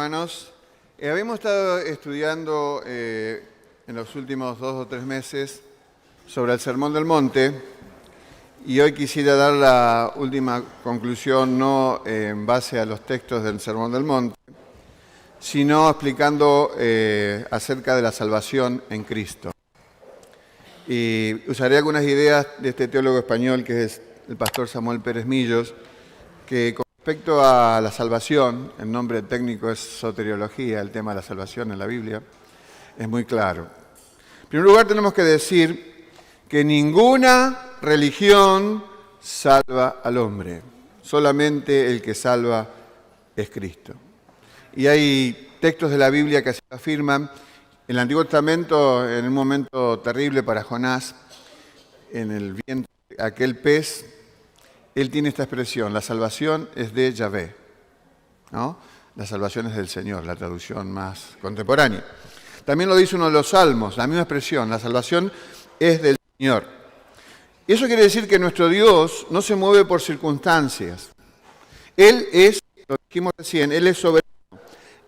hermanos. Habíamos estado estudiando en los últimos 2 o 3 meses sobre el Sermón del Monte y hoy quisiera dar la última conclusión no en base a los textos del Sermón del Monte, sino explicando acerca de la salvación en Cristo. Y usaré algunas ideas de este teólogo español que es el pastor Samuel Pérez Millos, que con respecto a la salvación, el nombre técnico es soteriología, el tema de la salvación en la Biblia, es muy claro. En primer lugar tenemos que decir que ninguna religión salva al hombre, solamente el que salva es Cristo. Y hay textos de la Biblia que así afirman. En el Antiguo Testamento, en un momento terrible para Jonás, en el vientre de aquel pez, él tiene esta expresión: la salvación es de Yahvé, ¿no? La salvación es del Señor, la traducción más contemporánea. También lo dice uno de los Salmos, la misma expresión: la salvación es del Señor. Y eso quiere decir que nuestro Dios no se mueve por circunstancias. Él es, lo dijimos recién, Él es soberano.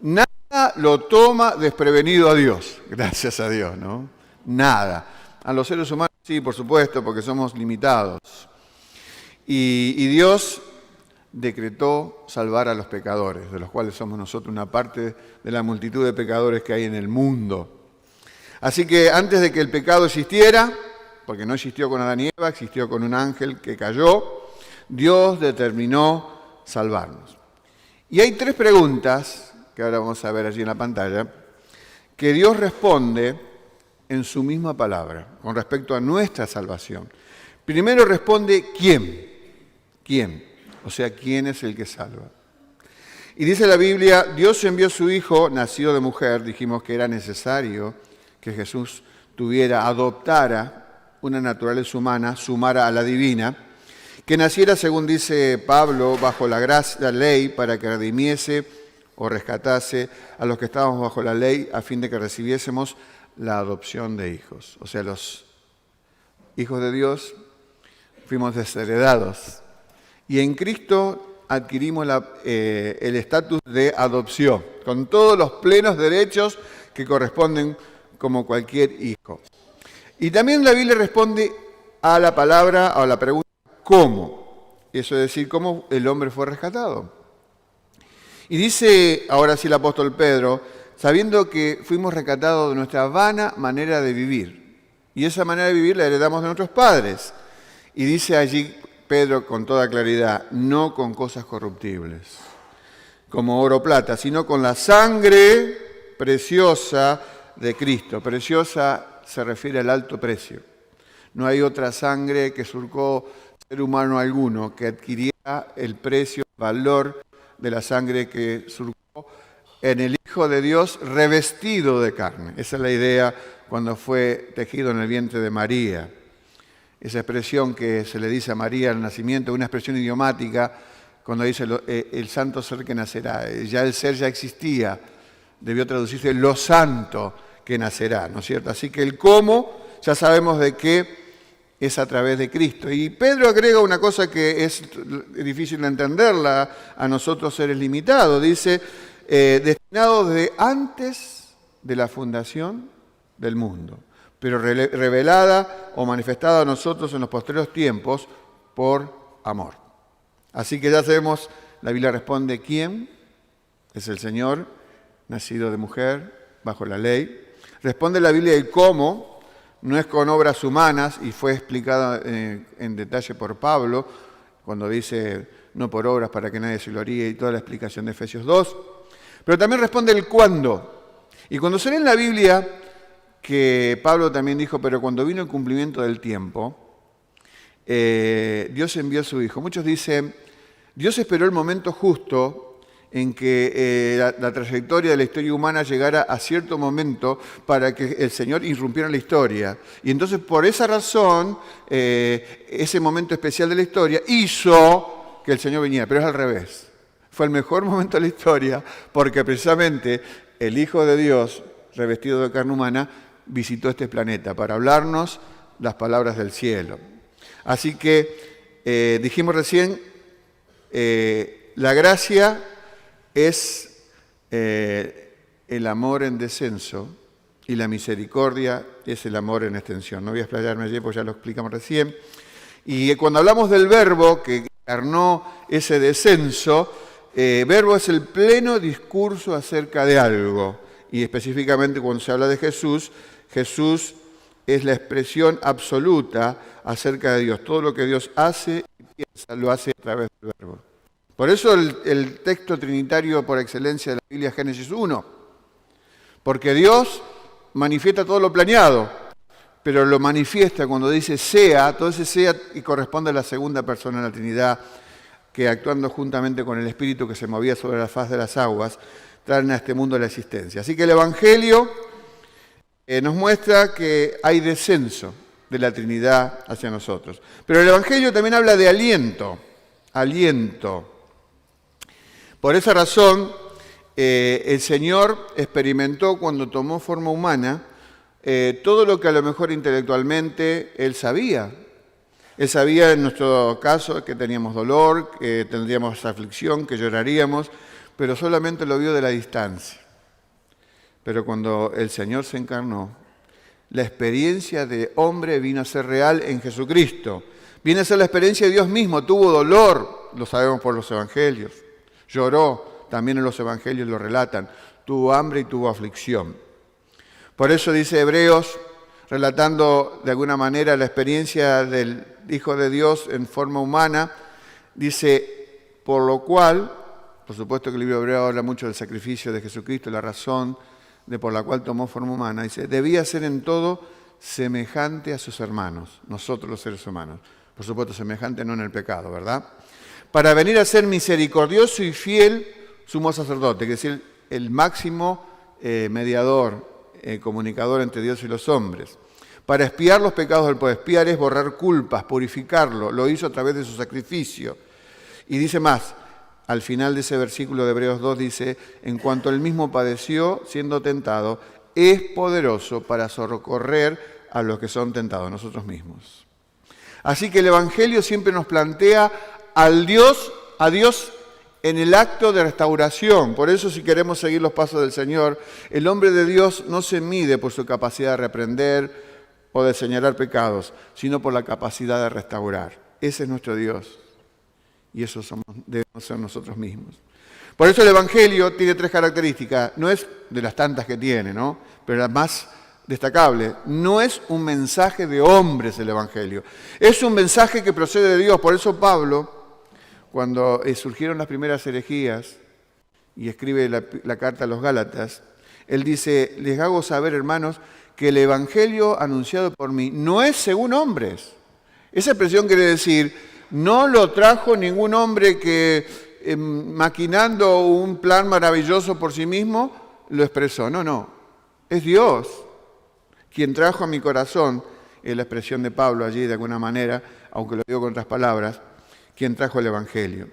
Nada lo toma desprevenido a Dios, gracias a Dios, ¿no? Nada. A los seres humanos sí, por supuesto, porque somos limitados. Y Dios decretó salvar a los pecadores, de los cuales somos nosotros una parte de la multitud de pecadores que hay en el mundo. Así que antes de que el pecado existiera, porque no existió con Adán y Eva, existió con un ángel que cayó, Dios determinó salvarnos. Y hay 3 preguntas, que ahora vamos a ver allí en la pantalla, que Dios responde en su misma palabra con respecto a nuestra salvación. Primero responde ¿quién? ¿Quién? O sea, ¿quién es el que salva? Y dice la Biblia, Dios envió a su Hijo, nacido de mujer. Dijimos que era necesario que Jesús adoptara una naturaleza humana, sumara a la divina, que naciera, según dice Pablo, bajo la ley, para que redimiese o rescatase a los que estábamos bajo la ley, a fin de que recibiésemos la adopción de hijos. O sea, los hijos de Dios fuimos desheredados. Y en Cristo adquirimos el estatus de adopción, con todos los plenos derechos que corresponden como cualquier hijo. Y también la Biblia responde a la palabra, a la pregunta ¿cómo? Eso es decir, ¿cómo el hombre fue rescatado? Y dice ahora sí el apóstol Pedro, sabiendo que fuimos rescatados de nuestra vana manera de vivir. Y esa manera de vivir la heredamos de nuestros padres. Y dice allí Pedro con toda claridad, no con cosas corruptibles, como oro o plata, sino con la sangre preciosa de Cristo. Preciosa se refiere al alto precio. No hay otra sangre que surcó ser humano alguno que adquiriera el precio, el valor de la sangre que surcó en el Hijo de Dios revestido de carne. Esa es la idea cuando fue tejido en el vientre de María. Esa expresión que se le dice a María al nacimiento, una expresión idiomática, cuando dice el santo ser que nacerá. Ya el ser ya existía, debió traducirse lo santo que nacerá, ¿no es cierto? Así que el cómo, ya sabemos de qué es a través de Cristo. Y Pedro agrega una cosa que es difícil de entenderla a nosotros seres limitados. Dice, destinado de antes de la fundación del mundo, pero revelada o manifestada a nosotros en los posteriores tiempos por amor. Así que ya sabemos, la Biblia responde ¿quién? Es el Señor, nacido de mujer, bajo la ley. Responde la Biblia el cómo, no es con obras humanas, y fue explicada en detalle por Pablo, cuando dice no por obras para que nadie se gloríe, y toda la explicación de Efesios 2. Pero también responde el cuándo. Y cuando se lee en la Biblia que Pablo también dijo, pero cuando vino el cumplimiento del tiempo, Dios envió a su Hijo. Muchos dicen, Dios esperó el momento justo en que la trayectoria de la historia humana llegara a cierto momento para que el Señor irrumpiera en la historia. Y entonces por esa razón, ese momento especial de la historia hizo que el Señor viniera, pero es al revés. Fue el mejor momento de la historia porque precisamente el Hijo de Dios, revestido de carne humana, visitó este planeta para hablarnos las palabras del cielo. Así que dijimos recién, la gracia es el amor en descenso y la misericordia es el amor en extensión. No voy a explayarme allí porque ya lo explicamos recién. Y cuando hablamos del verbo que encarnó ese descenso, verbo es el pleno discurso acerca de algo. Y específicamente cuando se habla de Jesús, Jesús es la expresión absoluta acerca de Dios. Todo lo que Dios hace y piensa lo hace a través del verbo. Por eso el texto trinitario por excelencia de la Biblia es Génesis 1. Porque Dios manifiesta todo lo planeado, pero lo manifiesta cuando dice sea, todo ese sea y corresponde a la segunda persona de la Trinidad, que actuando juntamente con el Espíritu que se movía sobre la faz de las aguas, traen a este mundo la existencia. Así que el Evangelio nos muestra que hay descenso de la Trinidad hacia nosotros. Pero el Evangelio también habla de aliento, aliento. Por esa razón, el Señor experimentó cuando tomó forma humana todo lo que a lo mejor intelectualmente Él sabía. Él sabía en nuestro caso que teníamos dolor, que tendríamos aflicción, que lloraríamos, pero solamente lo vio de la distancia. Pero cuando el Señor se encarnó, la experiencia de hombre vino a ser real en Jesucristo. Viene a ser la experiencia de Dios mismo, tuvo dolor, lo sabemos por los evangelios. Lloró, también en los evangelios lo relatan, tuvo hambre y tuvo aflicción. Por eso dice Hebreos, relatando de alguna manera la experiencia del Hijo de Dios en forma humana, dice, por lo cual, por supuesto que el libro de Hebreos habla mucho del sacrificio de Jesucristo, la razón por la cual tomó forma humana, dice, debía ser en todo semejante a sus hermanos, nosotros los seres humanos. Por supuesto, semejante no en el pecado, ¿verdad? Para venir a ser misericordioso y fiel sumo sacerdote, que es decir, el máximo mediador, comunicador entre Dios y los hombres. Para expiar los pecados del pueblo, expiar es borrar culpas, purificarlo, lo hizo a través de su sacrificio. Y dice más, al final de ese versículo de Hebreos 2 dice, en cuanto él mismo padeció siendo tentado, es poderoso para socorrer a los que son tentados, nosotros mismos. Así que el Evangelio siempre nos plantea a Dios en el acto de restauración. Por eso, si queremos seguir los pasos del Señor, el hombre de Dios no se mide por su capacidad de reprender o de señalar pecados, sino por la capacidad de restaurar. Ese es nuestro Dios. Y eso debemos ser nosotros mismos. Por eso el Evangelio tiene 3 características. No es de las tantas que tiene, ¿no? Pero la más destacable. No es un mensaje de hombres el Evangelio. Es un mensaje que procede de Dios. Por eso Pablo, cuando surgieron las primeras herejías y escribe la carta a los Gálatas, él dice, les hago saber, hermanos, que el Evangelio anunciado por mí no es según hombres. Esa expresión quiere decir, no lo trajo ningún hombre que maquinando un plan maravilloso por sí mismo lo expresó. No, es Dios quien trajo a mi corazón, es la expresión de Pablo allí de alguna manera, aunque lo digo con otras palabras, quien trajo el Evangelio.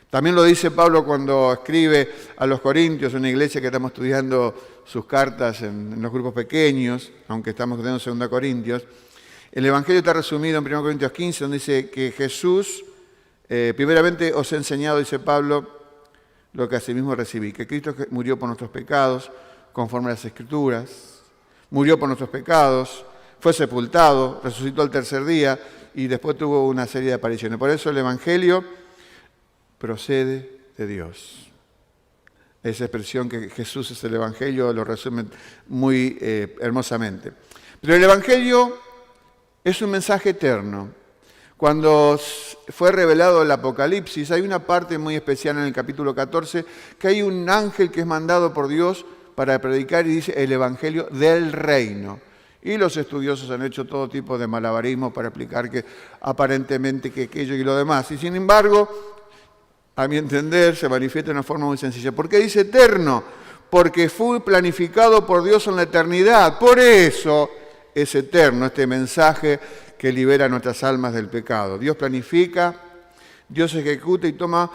También lo dice Pablo cuando escribe a los Corintios, una iglesia que estamos estudiando sus cartas en los grupos pequeños, aunque estamos estudiando 2 Corintios. El Evangelio está resumido en 1 Corintios 15, donde dice que Jesús, primeramente os he enseñado, dice Pablo, lo que asimismo recibí, que Cristo murió por nuestros pecados, conforme a las Escrituras, murió por nuestros pecados, fue sepultado, resucitó al tercer día y después tuvo una serie de apariciones. Por eso el Evangelio procede de Dios. Esa expresión que Jesús es el Evangelio lo resume muy hermosamente. Pero el Evangelio es un mensaje eterno. Cuando fue revelado el Apocalipsis, hay una parte muy especial en el capítulo 14, que hay un ángel que es mandado por Dios para predicar y dice el Evangelio del reino. Y los estudiosos han hecho todo tipo de malabarismos para explicar que aparentemente que aquello y lo demás. Y sin embargo, a mi entender, se manifiesta de una forma muy sencilla. ¿Por qué dice eterno? Porque fue planificado por Dios en la eternidad. Por eso es eterno este mensaje que libera nuestras almas del pecado. Dios planifica, Dios ejecuta y toma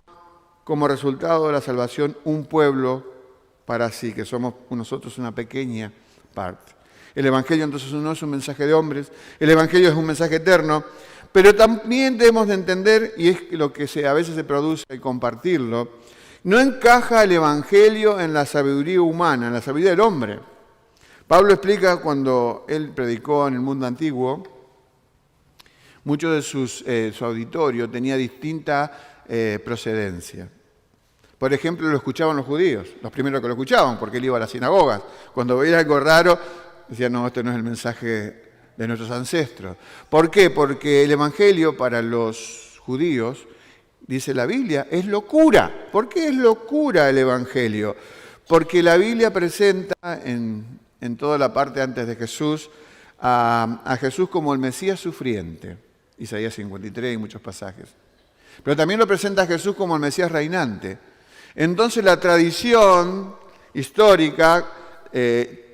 como resultado de la salvación un pueblo para sí, que somos nosotros una pequeña parte. El Evangelio entonces no es un mensaje de hombres, el Evangelio es un mensaje eterno, pero también debemos de entender, y es lo que a veces se produce al compartirlo, No encaja el Evangelio en la sabiduría humana, en la sabiduría del hombre. Pablo explica cuando él predicó en el mundo antiguo, mucho de su auditorio tenía distinta procedencia. Por ejemplo, lo escuchaban los judíos, los primeros que lo escuchaban, porque él iba a las sinagogas. Cuando veía algo raro, decían, no, este no es el mensaje de nuestros ancestros. ¿Por qué? Porque el Evangelio para los judíos, dice la Biblia, es locura. ¿Por qué es locura el Evangelio? Porque la Biblia presenta en toda la parte antes de Jesús a Jesús como el Mesías sufriente. Isaías 53 y muchos pasajes. Pero también lo presenta a Jesús como el Mesías reinante. Entonces la tradición histórica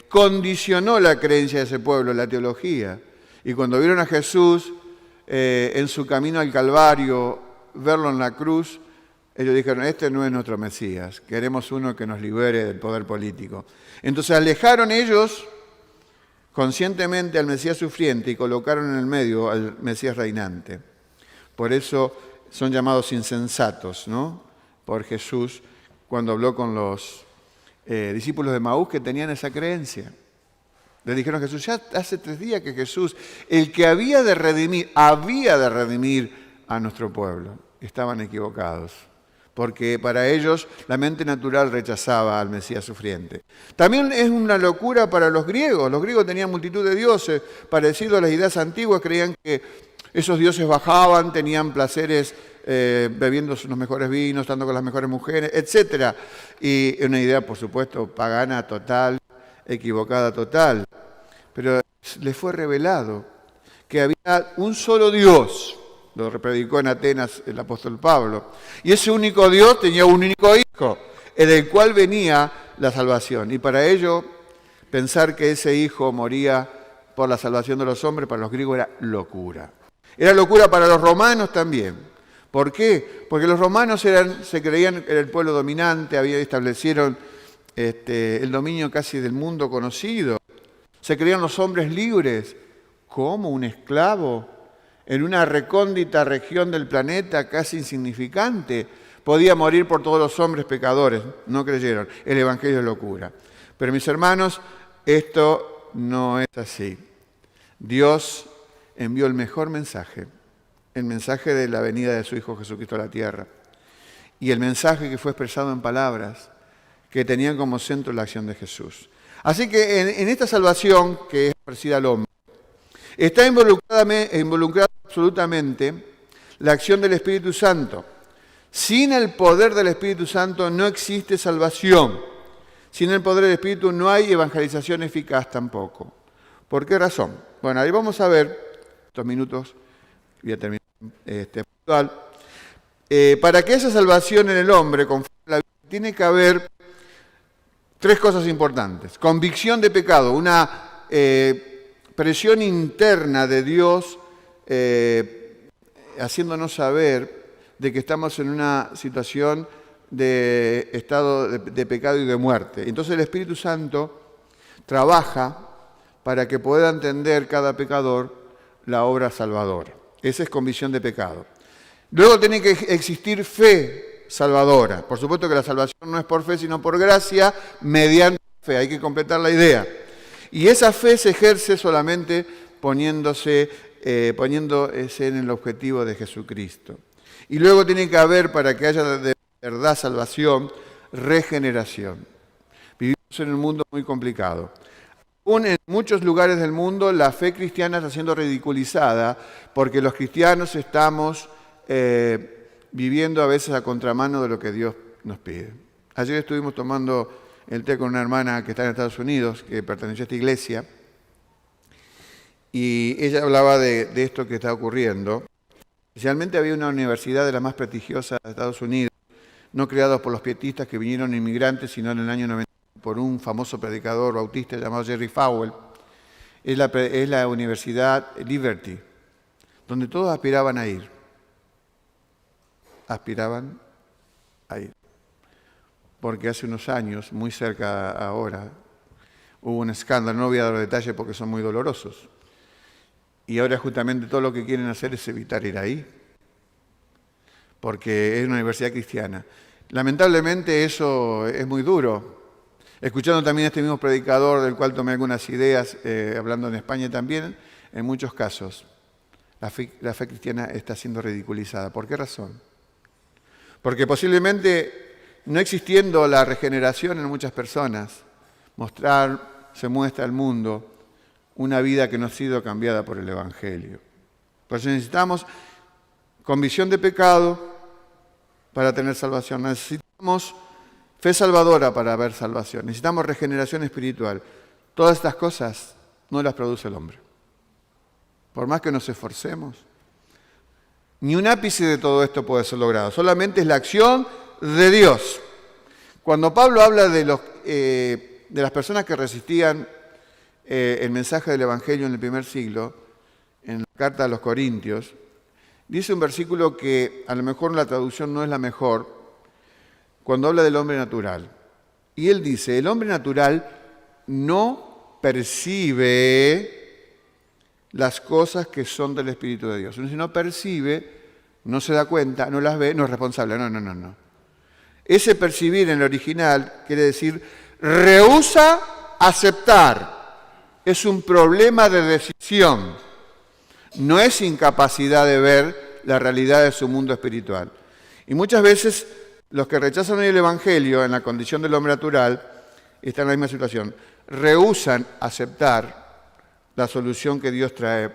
condicionó la creencia de ese pueblo, la teología. Y cuando vieron a Jesús en su camino al Calvario, verlo en la cruz, ellos dijeron, este no es nuestro Mesías, queremos uno que nos libere del poder político. Entonces alejaron ellos conscientemente al Mesías sufriente y colocaron en el medio al Mesías reinante. Por eso son llamados insensatos, ¿no? Por Jesús cuando habló con los discípulos de Maús que tenían esa creencia. Le dijeron a Jesús, ya hace 3 días que Jesús, el que había de redimir a nuestro pueblo. Estaban equivocados, porque para ellos la mente natural rechazaba al Mesías sufriente. También es una locura para los griegos. Los griegos tenían multitud de dioses, parecidos a las ideas antiguas, creían que esos dioses bajaban, tenían placeres bebiendo los mejores vinos, estando con las mejores mujeres, etc. Y una idea, por supuesto, pagana total, equivocada total. Pero les fue revelado que había un solo Dios, lo predicó en Atenas el apóstol Pablo, y ese único Dios tenía un único Hijo, en el cual venía la salvación. Y para ello, pensar que ese Hijo moría por la salvación de los hombres, para los griegos era locura. Era locura para los romanos también. ¿Por qué? Porque los romanos se creían que era el pueblo dominante, establecieron el dominio casi del mundo conocido. Se creían los hombres libres. ¿Cómo? ¿Un esclavo? En una recóndita región del planeta casi insignificante, podía morir por todos los hombres pecadores. No creyeron. El Evangelio es locura. Pero mis hermanos, esto no es así. Dios envió el mejor mensaje, el mensaje de la venida de su Hijo Jesucristo a la tierra. Y el mensaje que fue expresado en palabras que tenían como centro la acción de Jesús. Así que en esta salvación que es ofrecida al hombre, está involucrada absolutamente la acción del Espíritu Santo. Sin el poder del Espíritu Santo no existe salvación. Sin el poder del Espíritu no hay evangelización eficaz tampoco. ¿Por qué razón? Bueno, ahí vamos a ver, estos minutos, voy a terminar puntual. Para que esa salvación en el hombre, conforme a la Biblia, tiene que haber 3 cosas importantes. Convicción de pecado, una presión interna de Dios haciéndonos saber de que estamos en una situación de estado de pecado y de muerte. Entonces el Espíritu Santo trabaja para que pueda entender cada pecador la obra salvadora. Esa es convicción de pecado. Luego tiene que existir fe salvadora. Por supuesto que la salvación no es por fe, sino por gracia, mediante fe. Hay que completar la idea. Y esa fe se ejerce solamente poniéndose en el objetivo de Jesucristo. Y luego tiene que haber, para que haya de verdad salvación, regeneración. Vivimos en un mundo muy complicado. Aún en muchos lugares del mundo la fe cristiana está siendo ridiculizada porque los cristianos estamos viviendo a veces a contramano de lo que Dios nos pide. Ayer estuvimos tomando el té con una hermana que está en Estados Unidos, que perteneció a esta iglesia, y ella hablaba de esto que está ocurriendo. Especialmente había una universidad de las más prestigiosas de Estados Unidos, no creada por los pietistas que vinieron inmigrantes, sino en el año 90 por un famoso predicador bautista llamado Jerry Falwell. Es la Universidad Liberty, donde todos aspiraban a ir. Aspiraban a ir. Porque hace unos años, muy cerca ahora, hubo un escándalo, no voy a dar detalles porque son muy dolorosos. Y ahora justamente todo lo que quieren hacer es evitar ir ahí. Porque es una universidad cristiana. Lamentablemente eso es muy duro. Escuchando también a este mismo predicador, del cual tomé algunas ideas, hablando en España también, en muchos casos, la fe cristiana está siendo ridiculizada. ¿Por qué razón? Porque posiblemente, no existiendo la regeneración en muchas personas, se muestra al mundo una vida que no ha sido cambiada por el Evangelio. Por eso necesitamos convicción de pecado para tener salvación. Necesitamos fe salvadora para ver salvación. Necesitamos regeneración espiritual. Todas estas cosas no las produce el hombre. Por más que nos esforcemos, ni un ápice de todo esto puede ser logrado. Solamente es la acción de Dios. Cuando Pablo habla de las personas que resistían el mensaje del Evangelio en el primer siglo, en la carta a los Corintios, dice un versículo que a lo mejor la traducción no es la mejor, cuando habla del hombre natural. Y él dice, el hombre natural no percibe las cosas que son del Espíritu de Dios. Si no percibe, no se da cuenta, no las ve, no es responsable. No. Ese percibir en el original quiere decir rehúsa aceptar. Es un problema de decisión. No es incapacidad de ver la realidad de su mundo espiritual. Y muchas veces los que rechazan el Evangelio en la condición del hombre natural están en la misma situación. Rehúsan aceptar la solución que Dios trae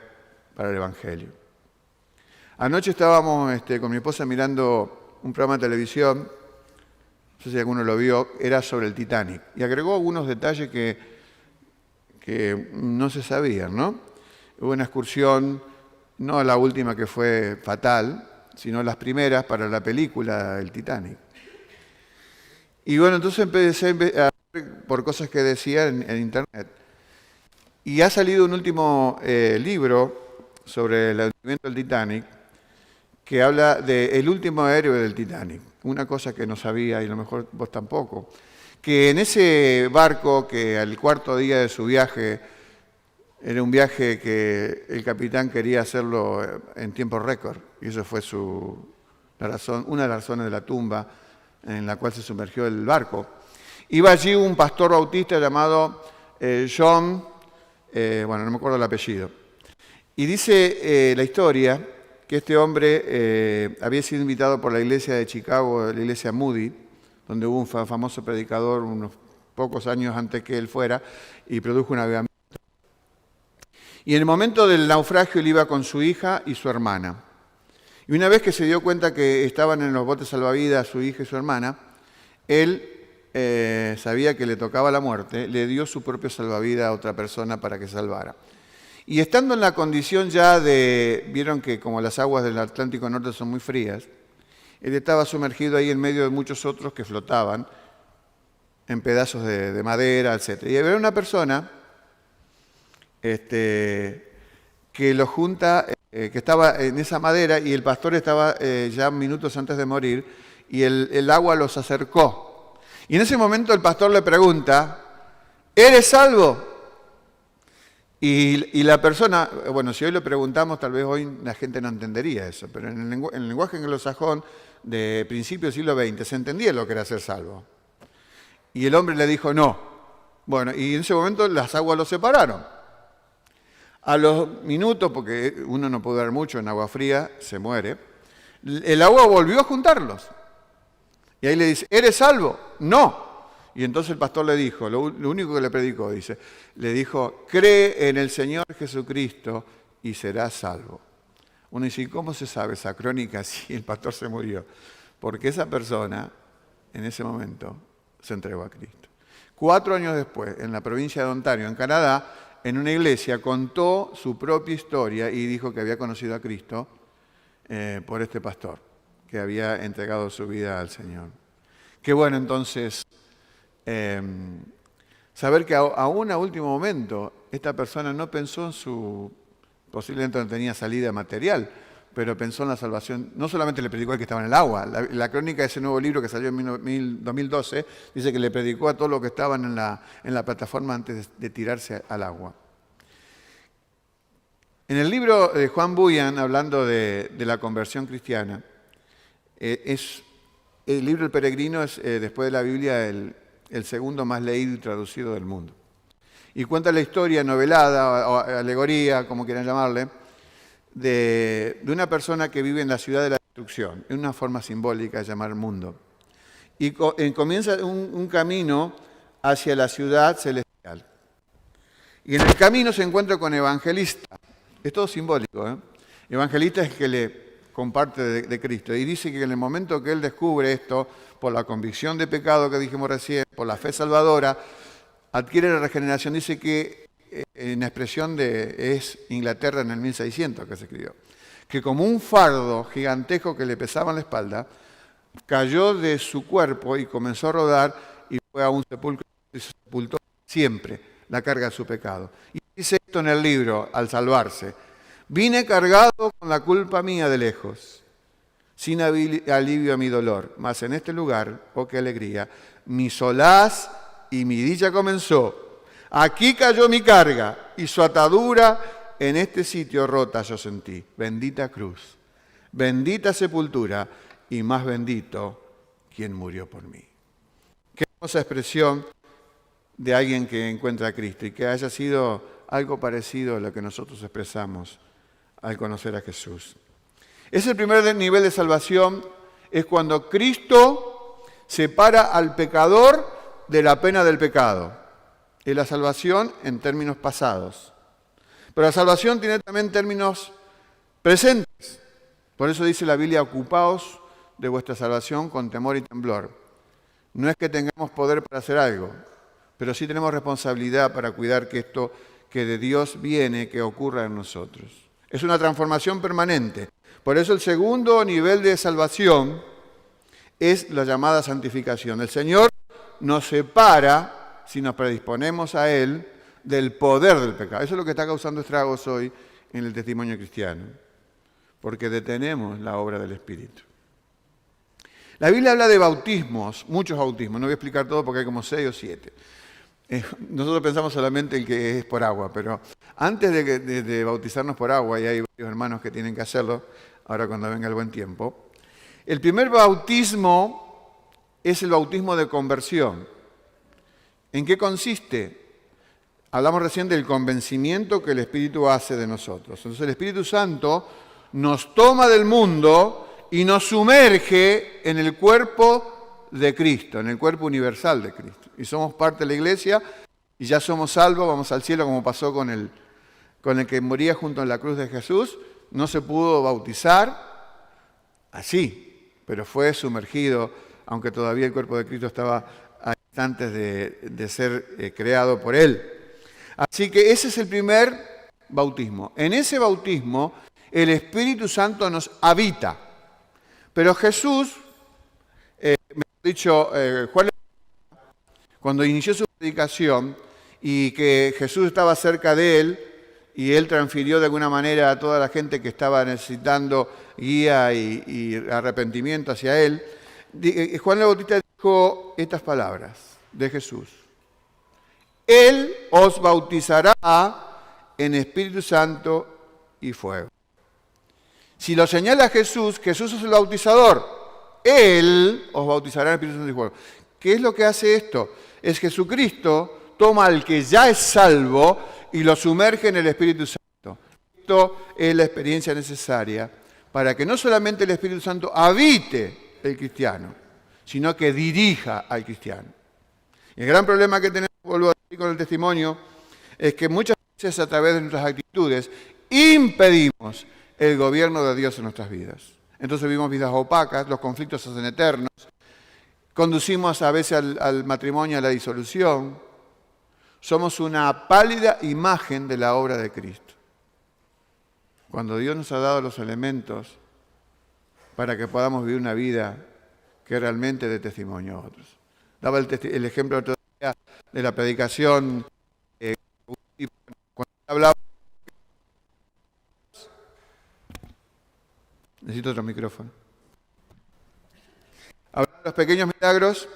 para el Evangelio. Anoche estábamos con mi esposa mirando un programa de televisión, no sé si alguno lo vio, era sobre el Titanic, y agregó algunos detalles que no se sabían, ¿no? Hubo una excursión, no la última que fue fatal, sino las primeras para la película El Titanic. Y bueno, entonces empecé a ver por cosas que decía en internet. Y ha salido un último libro sobre el hundimiento del Titanic que habla del último héroe del Titanic. Una cosa que no sabía y a lo mejor vos tampoco. Que en ese barco que al cuarto día de su viaje, era un viaje que el capitán quería hacerlo en tiempo récord. Y eso fue una de las razones de la tumba en la cual se sumergió el barco. Iba allí un pastor bautista llamado John... no me acuerdo el apellido. Y dice la historia que este hombre había sido invitado por la iglesia de Chicago, la iglesia Moody, donde hubo un famoso predicador unos pocos años antes que él fuera, y produjo un avivamiento. Y en el momento del naufragio él iba con su hija y su hermana. Y una vez que se dio cuenta que estaban en los botes salvavidas su hija y su hermana, él sabía que le tocaba la muerte, le dio su propio salvavidas a otra persona para que salvara. Y estando en la condición ya vieron que como las aguas del Atlántico Norte son muy frías, él estaba sumergido ahí en medio de muchos otros que flotaban en pedazos de madera, etc. Y había una persona que lo junta, que estaba en esa madera, y el pastor estaba ya minutos antes de morir, y el agua los acercó. Y en ese momento el pastor le pregunta, ¿eres salvo? Y la persona, bueno, si hoy le preguntamos, tal vez hoy la gente no entendería eso, pero en el lenguaje anglosajón de principios del siglo XX se entendía lo que era ser salvo. Y el hombre le dijo no. Bueno, y en ese momento las aguas lo separaron. A los minutos, porque uno no puede dar mucho en agua fría, se muere, el agua volvió a juntarlos. Y ahí le dice, ¿eres salvo? No. Y entonces el pastor le dijo, lo único que le predicó, le dijo, cree en el Señor Jesucristo y serás salvo. Uno dice, ¿y cómo se sabe esa crónica si el pastor se murió? Porque esa persona, en ese momento, se entregó a Cristo. 4 años después, en la provincia de Ontario, en Canadá, en una iglesia, contó su propia historia y dijo que había conocido a Cristo por este pastor, que había entregado su vida al Señor. Qué bueno entonces saber que aún a último momento esta persona no pensó en posiblemente no tenía salida material, pero pensó en la salvación. No solamente le predicó al que estaba en el agua, la crónica de ese nuevo libro que salió en 2012 dice que le predicó a todos los que estaban en la plataforma antes de tirarse al agua. En el libro de Juan Bunyan, hablando de la conversión cristiana, es El libro El Peregrino es, después de la Biblia, el segundo más leído y traducido del mundo. Y cuenta la historia novelada, o alegoría, como quieran llamarle, de una persona que vive en la ciudad de la destrucción, en una forma simbólica de llamar mundo. Y comienza un camino hacia la ciudad celestial. Y en el camino se encuentra con Evangelista. Es todo simbólico, ¿eh? Evangelista es que le comparte de Cristo. Y dice que en el momento que él descubre esto, por la convicción de pecado que dijimos recién, por la fe salvadora, adquiere la regeneración. Dice que en expresión es Inglaterra en el 1600 que se escribió, que como un fardo gigantesco que le pesaba en la espalda, cayó de su cuerpo y comenzó a rodar y fue a un sepulcro y se sepultó siempre la carga de su pecado. Y dice esto en el libro, al salvarse: vine cargado con la culpa mía de lejos, sin alivio a mi dolor, mas en este lugar, oh qué alegría, mi solaz y mi dicha comenzó. Aquí cayó mi carga y su atadura en este sitio rota yo sentí. Bendita cruz, bendita sepultura y más bendito quien murió por mí. Qué hermosa expresión de alguien que encuentra a Cristo y que haya sido algo parecido a lo que nosotros expresamos al conocer a Jesús. Es el primer nivel de salvación, es cuando Cristo separa al pecador de la pena del pecado. Es la salvación en términos pasados. Pero la salvación tiene también términos presentes. Por eso dice la Biblia: ocupaos de vuestra salvación con temor y temblor. No es que tengamos poder para hacer algo, pero sí tenemos responsabilidad para cuidar que esto que de Dios viene, que ocurra en nosotros. Es una transformación permanente. Por eso el segundo nivel de salvación es la llamada santificación. El Señor nos separa, si nos predisponemos a Él, del poder del pecado. Eso es lo que está causando estragos hoy en el testimonio cristiano, porque detenemos la obra del Espíritu. La Biblia habla de bautismos, muchos bautismos, no voy a explicar todo porque hay como 6 o 7. Nosotros pensamos solamente el que es por agua, pero antes de bautizarnos por agua, y hay varios hermanos que tienen que hacerlo, ahora cuando venga el buen tiempo, el primer bautismo es el bautismo de conversión. ¿En qué consiste? Hablamos recién del convencimiento que el Espíritu hace de nosotros. Entonces el Espíritu Santo nos toma del mundo y nos sumerge en el cuerpo de Cristo, en el cuerpo universal de Cristo. Y somos parte de la iglesia y ya somos salvos, vamos al cielo, como pasó con el que moría junto a la cruz de Jesús. No se pudo bautizar así, pero fue sumergido, aunque todavía el cuerpo de Cristo estaba antes de ser creado por Él. Así que ese es el primer bautismo. En ese bautismo el Espíritu Santo nos habita. Pero Jesús, me ha dicho Juan, cuando inició su predicación y que Jesús estaba cerca de él y él transfirió de alguna manera a toda la gente que estaba necesitando guía y arrepentimiento hacia él, Juan el Bautista dijo estas palabras de Jesús: Él os bautizará en Espíritu Santo y fuego. Si lo señala Jesús, Jesús es el bautizador. Él os bautizará en Espíritu Santo y fuego. ¿Qué es lo que hace esto? Es Jesucristo toma al que ya es salvo y lo sumerge en el Espíritu Santo. Esto es la experiencia necesaria para que no solamente el Espíritu Santo habite el cristiano, sino que dirija al cristiano. Y el gran problema que tenemos, vuelvo a decir con el testimonio, es que muchas veces a través de nuestras actitudes impedimos el gobierno de Dios en nuestras vidas. Entonces vivimos vidas opacas, los conflictos se hacen eternos, conducimos a veces al matrimonio a la disolución. Somos una pálida imagen de la obra de Cristo. Cuando Dios nos ha dado los elementos para que podamos vivir una vida que realmente dé testimonio a otros. Daba el ejemplo otro día de la predicación, cuando hablaba. Necesito otro micrófono. Hablaba de los pequeños milagros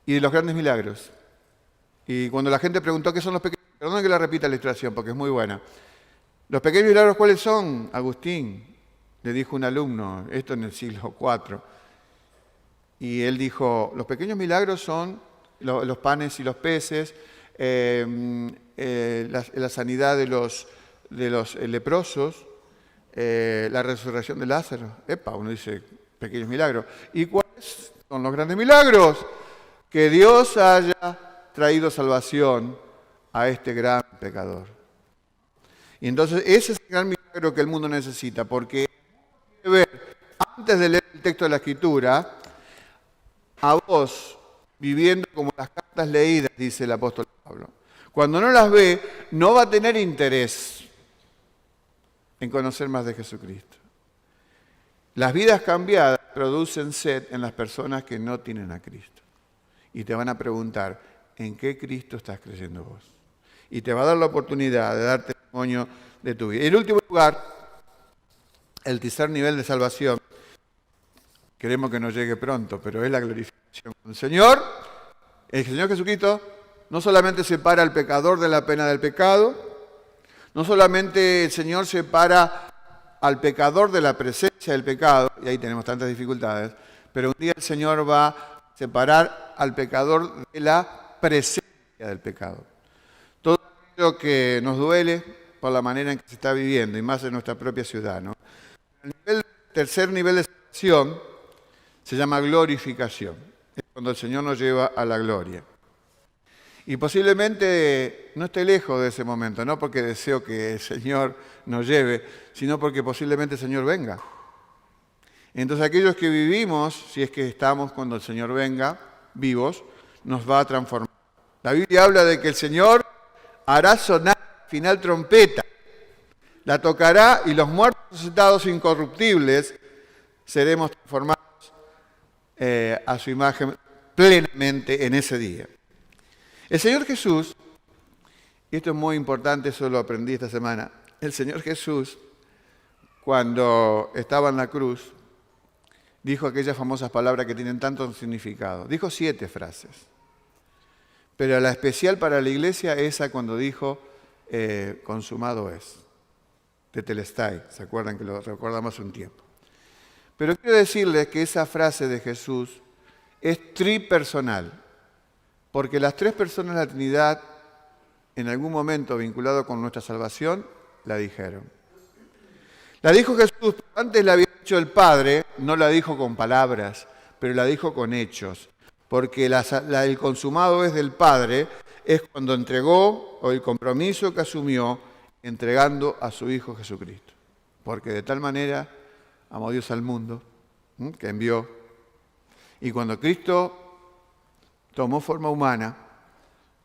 y de los grandes milagros. Y cuando la gente preguntó qué son los pequeños, perdón que la repita la ilustración porque es muy buena. Los pequeños milagros, ¿cuáles son? Agustín, le dijo un alumno, esto en el siglo IV. Y él dijo, los pequeños milagros son los panes y los peces, la sanidad de los leprosos, la resurrección de Lázaro. Uno dice, pequeños milagros. ¿Y cuáles son los grandes milagros? Que Dios haya traído salvación a este gran pecador. Y entonces ese es el gran milagro que el mundo necesita, porque antes de leer el texto de la Escritura, a vos, viviendo como las cartas leídas, dice el apóstol Pablo, cuando no las ve, no va a tener interés en conocer más de Jesucristo. Las vidas cambiadas producen sed en las personas que no tienen a Cristo. Y te van a preguntar, ¿en qué Cristo estás creyendo vos? Y te va a dar la oportunidad de dar testimonio de tu vida. Y en último lugar, el tercer nivel de salvación, queremos que nos llegue pronto, pero es la glorificación del Señor. El Señor Jesucristo no solamente separa al pecador de la pena del pecado, no solamente el Señor separa al pecador de la presencia del pecado, y ahí tenemos tantas dificultades, pero un día el Señor va a separar al pecador de la presencia del pecado. Todo aquello que nos duele por la manera en que se está viviendo, y más en nuestra propia ciudad, ¿no? El tercer nivel de salvación se llama glorificación. Es cuando el Señor nos lleva a la gloria. Y posiblemente no esté lejos de ese momento, no porque deseo que el Señor nos lleve, sino porque posiblemente el Señor venga. Entonces aquellos que vivimos, si es que estamos cuando el Señor venga, vivos, nos va a transformar. La Biblia habla de que el Señor hará sonar la final trompeta, la tocará y los muertos resucitados incorruptibles seremos transformados a su imagen plenamente en ese día. El Señor Jesús, y esto es muy importante, eso lo aprendí esta semana, el Señor Jesús, cuando estaba en la cruz, dijo aquellas famosas palabras que tienen tanto significado. Dijo 7 frases, pero la especial para la iglesia esa cuando dijo, consumado es, tetelestai, ¿se acuerdan que lo recordamos hace un tiempo? Pero quiero decirles que esa frase de Jesús es tripersonal, porque las 3 personas de la Trinidad, en algún momento vinculado con nuestra salvación, la dijeron. La dijo Jesús, pero antes la había dicho el Padre, no la dijo con palabras, pero la dijo con hechos, porque el consumado es del Padre, es cuando entregó, o el compromiso que asumió, entregando a su Hijo Jesucristo. Porque de tal manera amó Dios al mundo, que envió. Y cuando Cristo tomó forma humana,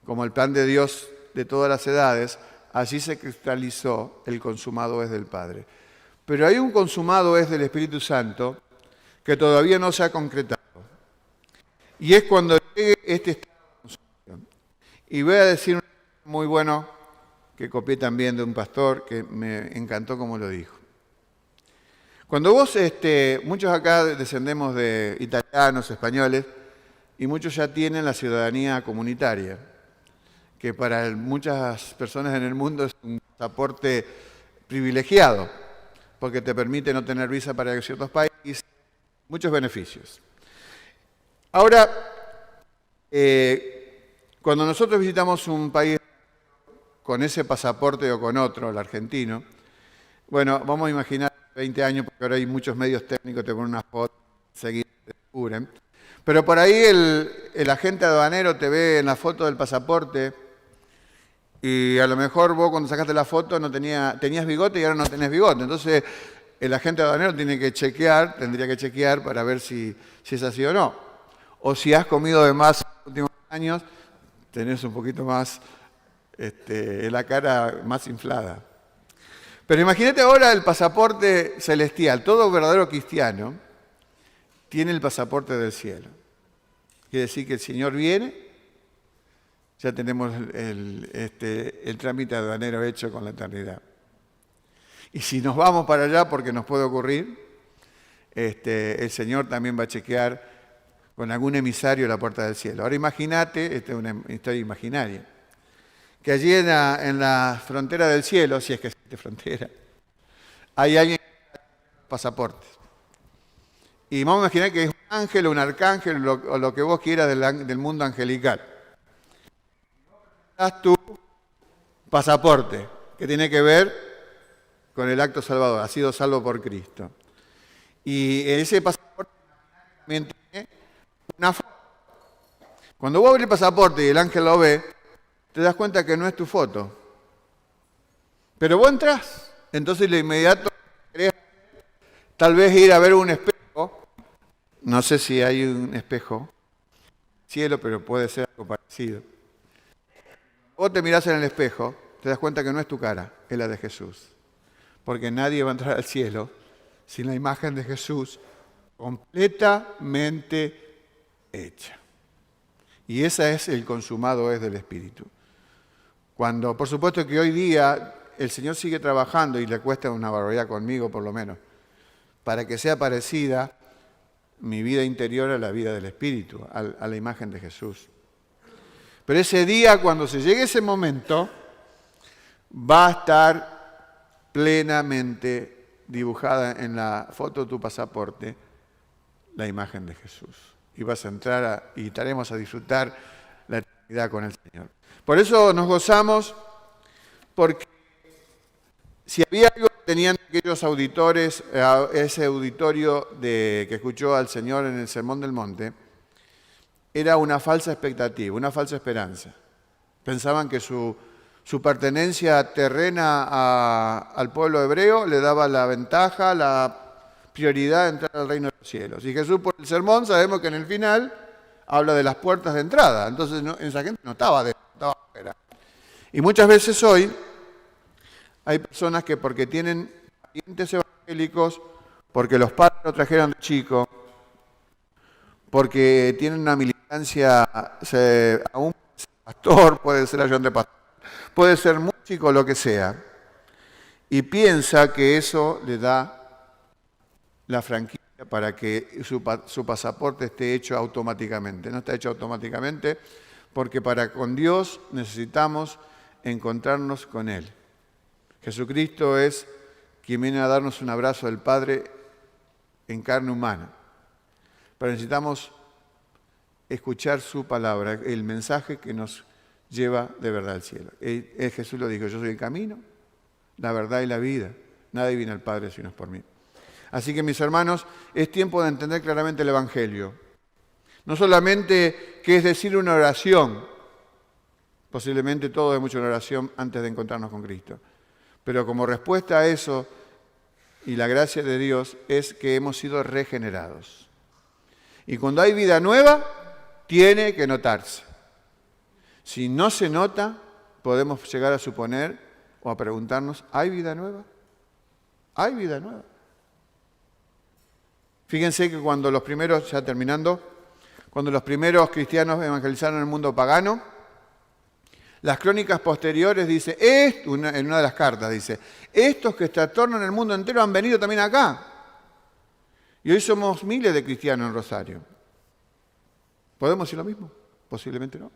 como el plan de Dios de todas las edades, así se cristalizó el consumado es del Padre. Pero hay un consumado es del Espíritu Santo que todavía no se ha concretado. Y es cuando llegue este estado de consumación. Y voy a decir un muy bueno que copié también de un pastor que me encantó como lo dijo. Cuando vos, muchos acá descendemos de italianos, españoles, y muchos ya tienen la ciudadanía comunitaria, que para muchas personas en el mundo es un pasaporte privilegiado, porque te permite no tener visa para ciertos países, muchos beneficios. Ahora, cuando nosotros visitamos un país con ese pasaporte o con otro, el argentino, bueno, vamos a imaginar 20 años, porque ahora hay muchos medios técnicos, te ponen una foto, seguidas te descubren. Pero por ahí el agente aduanero te ve en la foto del pasaporte y a lo mejor vos cuando sacaste la foto tenías bigote y ahora no tenés bigote. Entonces el agente aduanero tendría que chequear para ver si es así o no. O si has comido de más en los últimos años, tenés un poquito más la cara más inflada. Pero imagínate ahora el pasaporte celestial. Todo verdadero cristiano tiene el pasaporte del cielo. Quiere decir que el Señor viene, ya tenemos el trámite aduanero hecho con la eternidad. Y si nos vamos para allá, porque nos puede ocurrir, el Señor también va a chequear con algún emisario la puerta del cielo. Ahora imagínate, esta es una historia imaginaria, que allí en la frontera del cielo, si es que existe frontera, hay alguien que tiene pasaportes. Y vamos a imaginar que es un ángel o un arcángel o lo que vos quieras del mundo angelical. Das tu pasaporte, que tiene que ver con el acto salvador, has sido salvo por Cristo. Y ese pasaporte también tiene una foto. Cuando vos abrís el pasaporte y el ángel lo ve, te das cuenta que no es tu foto. Pero vos entras, entonces de inmediato querés tal vez ir a ver un espejo. No sé si hay un espejo cielo, pero puede ser algo parecido. Vos te mirás en el espejo, te das cuenta que no es tu cara, es la de Jesús. Porque nadie va a entrar al cielo sin la imagen de Jesús completamente hecha. Y ese es el consumado es del Espíritu. Cuando, por supuesto que hoy día el Señor sigue trabajando y le cuesta una barbaridad conmigo por lo menos, para que sea parecida mi vida interior a la vida del Espíritu, a la imagen de Jesús. Pero ese día, cuando se llegue ese momento, va a estar plenamente dibujada en la foto de tu pasaporte la imagen de Jesús. Y vas a entrar y estaremos a disfrutar la eternidad con el Señor. Por eso nos gozamos, porque si había algo que tenían aquellos auditores, ese auditorio que escuchó al Señor en el Sermón del Monte, era una falsa expectativa, una falsa esperanza. Pensaban que su pertenencia terrena al pueblo hebreo le daba la ventaja, la prioridad de entrar al reino de los cielos. Y Jesús, por el sermón, sabemos que en el final habla de las puertas de entrada. Entonces esa gente no estaba afuera. Y muchas veces hoy hay personas que porque tienen parientes evangélicos, porque los padres lo trajeron de chico, porque tienen una militancia, aún puede ser pastor, puede ser ayudante de pastor, puede ser músico, lo que sea, y piensa que eso le da la franquicia para que su pasaporte esté hecho automáticamente. No está hecho automáticamente porque con Dios necesitamos encontrarnos con Él. Jesucristo es quien viene a darnos un abrazo del Padre en carne humana. Pero necesitamos escuchar su palabra, el mensaje que nos lleva de verdad al cielo. Jesús lo dijo, yo soy el camino, la verdad y la vida. Nadie viene al Padre si no es por mí. Así que, mis hermanos, es tiempo de entender claramente el Evangelio. No solamente qué es decir una oración, posiblemente todos hemos hecho una oración antes de encontrarnos con Cristo, pero como respuesta a eso y la gracia de Dios es que hemos sido regenerados. Y cuando hay vida nueva, tiene que notarse. Si no se nota, podemos llegar a suponer o a preguntarnos, ¿hay vida nueva? ¿Hay vida nueva? Fíjense que cuando los primeros, ya terminando, cuando los primeros cristianos evangelizaron el mundo pagano, las crónicas posteriores dice, en una de las cartas dice, estos que trastornan el mundo entero han venido también acá. Y hoy somos miles de cristianos en Rosario. ¿Podemos decir lo mismo? Posiblemente no.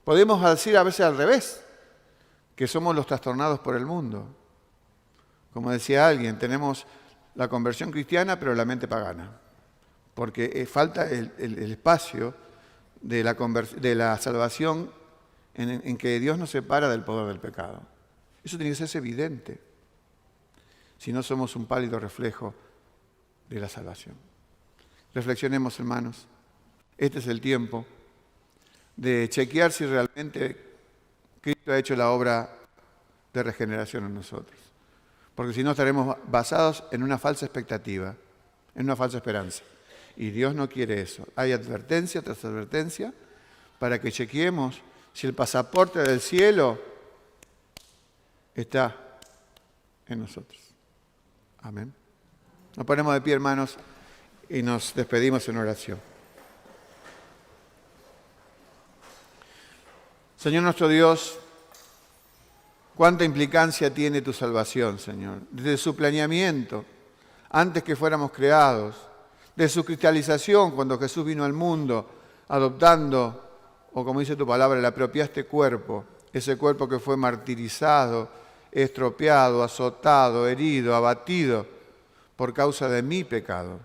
Podemos decir a veces al revés, que somos los trastornados por el mundo. Como decía alguien, tenemos la conversión cristiana, pero la mente pagana. Porque falta el espacio de la salvación en que Dios nos separa del poder del pecado. Eso tiene que ser evidente. Si no somos un pálido reflejo de la salvación. Reflexionemos, hermanos. Este es el tiempo de chequear si realmente Cristo ha hecho la obra de regeneración en nosotros. Porque si no estaremos basados en una falsa expectativa, en una falsa esperanza. Y Dios no quiere eso. Hay advertencia tras advertencia para que chequeemos si el pasaporte del cielo está en nosotros. Amén. Nos ponemos de pie, hermanos, y nos despedimos en oración. Señor nuestro Dios, cuánta implicancia tiene tu salvación, Señor. Desde su planeamiento, antes que fuéramos creados, de su cristalización, cuando Jesús vino al mundo, adoptando, o como dice tu palabra, le apropiaste cuerpo, ese cuerpo que fue martirizado, estropeado, azotado, herido, abatido, por causa de mi pecado.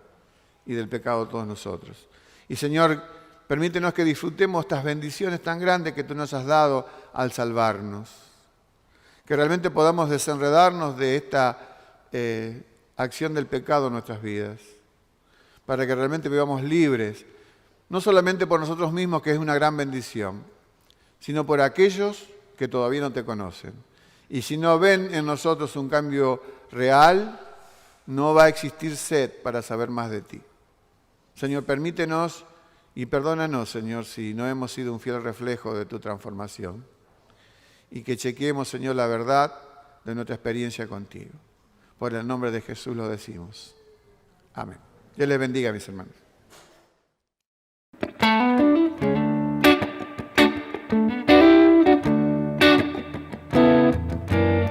y del pecado todos nosotros. Y Señor, permítenos que disfrutemos estas bendiciones tan grandes que tú nos has dado al salvarnos. Que realmente podamos desenredarnos de esta acción del pecado en nuestras vidas. Para que realmente vivamos libres, no solamente por nosotros mismos, que es una gran bendición, sino por aquellos que todavía no te conocen. Y si no ven en nosotros un cambio real, no va a existir sed para saber más de ti. Señor, permítenos y perdónanos, Señor, si no hemos sido un fiel reflejo de tu transformación. Y que chequeemos, Señor, la verdad de nuestra experiencia contigo. Por el nombre de Jesús lo decimos. Amén. Dios les bendiga, mis hermanos.